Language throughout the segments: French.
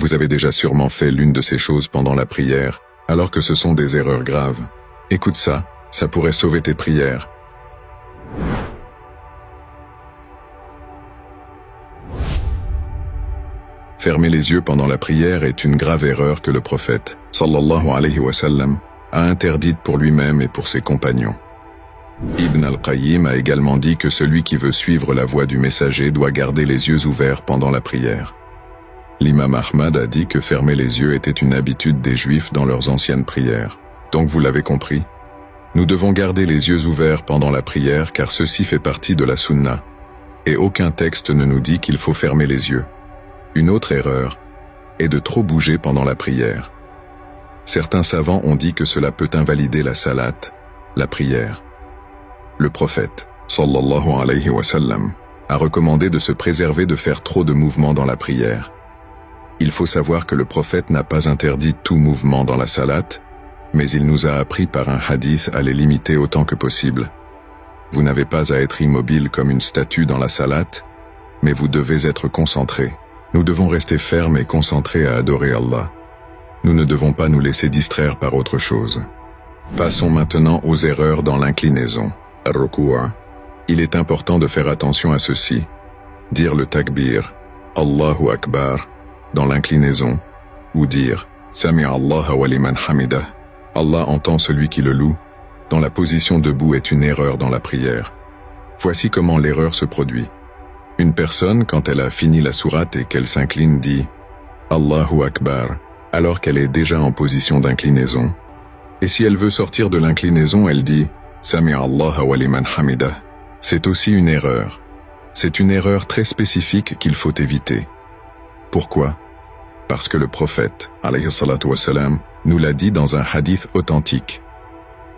Vous avez déjà sûrement fait l'une de ces choses pendant la prière, alors que ce sont des erreurs graves. Écoute ça pourrait sauver tes prières. Fermer les yeux pendant la prière est une grave erreur que le prophète, sallallahu alayhi wa sallam, a interdite pour lui-même et pour ses compagnons. Ibn al-Qayyim a également dit que celui qui veut suivre la voie du messager doit garder les yeux ouverts pendant la prière. L'imam Ahmad a dit que fermer les yeux était une habitude des Juifs dans leurs anciennes prières. Donc vous l'avez compris, nous devons garder les yeux ouverts pendant la prière car ceci fait partie de la sunna, et aucun texte ne nous dit qu'il faut fermer les yeux. Une autre erreur est de trop bouger pendant la prière. Certains savants ont dit que cela peut invalider la salat, la prière. Le prophète, sallallahu alayhi wa sallam, a recommandé de se préserver de faire trop de mouvements dans la prière. Il faut savoir que le prophète n'a pas interdit tout mouvement dans la salat, mais il nous a appris par un hadith à les limiter autant que possible. Vous n'avez pas à être immobile comme une statue dans la salat, mais vous devez être concentré. Nous devons rester fermes et concentrés à adorer Allah. Nous ne devons pas nous laisser distraire par autre chose. Passons maintenant aux erreurs dans l'inclinaison. Ar-Ruku'a. Il est important de faire attention à ceci. Dire le takbir, Allahu Akbar, dans l'inclinaison, ou dire Sami'a Allah wa liman hamidah, Allah entend celui qui le loue, dans la position debout est une erreur dans la prière. Voici comment l'erreur se produit. Une personne, quand elle a fini la sourate et qu'elle s'incline, dit Allahu Akbar, alors qu'elle est déjà en position d'inclinaison. Et si elle veut sortir de l'inclinaison, elle dit Sami'a Allah wa liman hamidah. C'est aussi une erreur. C'est une erreur très spécifique qu'il faut éviter. Pourquoi? Parce que le prophète, alayhi salatu wassalam, nous l'a dit dans un hadith authentique.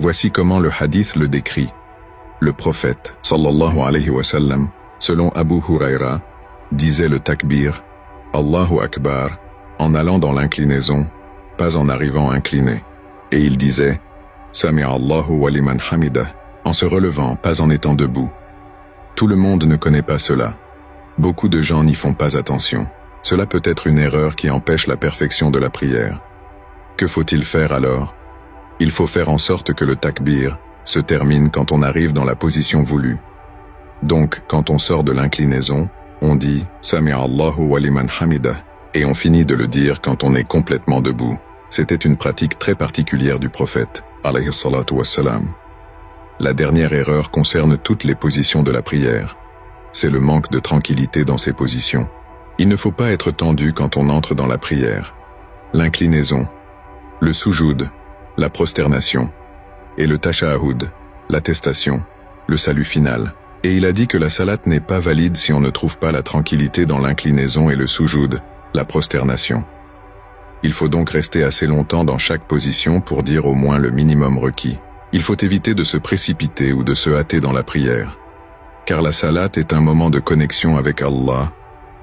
Voici comment le hadith le décrit. Le prophète, sallallahu alayhi wa sallam, selon Abu Huraira, disait le takbir, Allahu Akbar, en allant dans l'inclinaison, pas en arrivant incliné. Et il disait, Sami'a Allahu wa liman hamidah, en se relevant, pas en étant debout. Tout le monde ne connaît pas cela. Beaucoup de gens n'y font pas attention. Cela peut être une erreur qui empêche la perfection de la prière. Que faut-il faire alors? Il faut faire en sorte que le takbir se termine quand on arrive dans la position voulue. Donc, quand on sort de l'inclinaison, on dit « Sami'a Allahu wa liman hamidah » et on finit de le dire quand on est complètement debout. C'était une pratique très particulière du prophète, alayhi salatu wassalam. La dernière erreur concerne toutes les positions de la prière. C'est le manque de tranquillité dans ces positions. Il ne faut pas être tendu quand on entre dans la prière. L'inclinaison, le soujoud, la prosternation, et le tashahhud, l'attestation, le salut final. Et il a dit que la salat n'est pas valide si on ne trouve pas la tranquillité dans l'inclinaison et le soujoud, la prosternation. Il faut donc rester assez longtemps dans chaque position pour dire au moins le minimum requis. Il faut éviter de se précipiter ou de se hâter dans la prière. Car la salat est un moment de connexion avec Allah,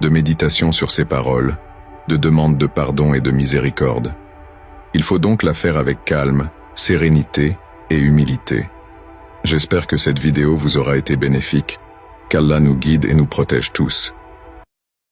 de méditation sur ses paroles, de demande de pardon et de miséricorde. Il faut donc la faire avec calme, sérénité et humilité. J'espère que cette vidéo vous aura été bénéfique, qu'Allah nous guide et nous protège tous.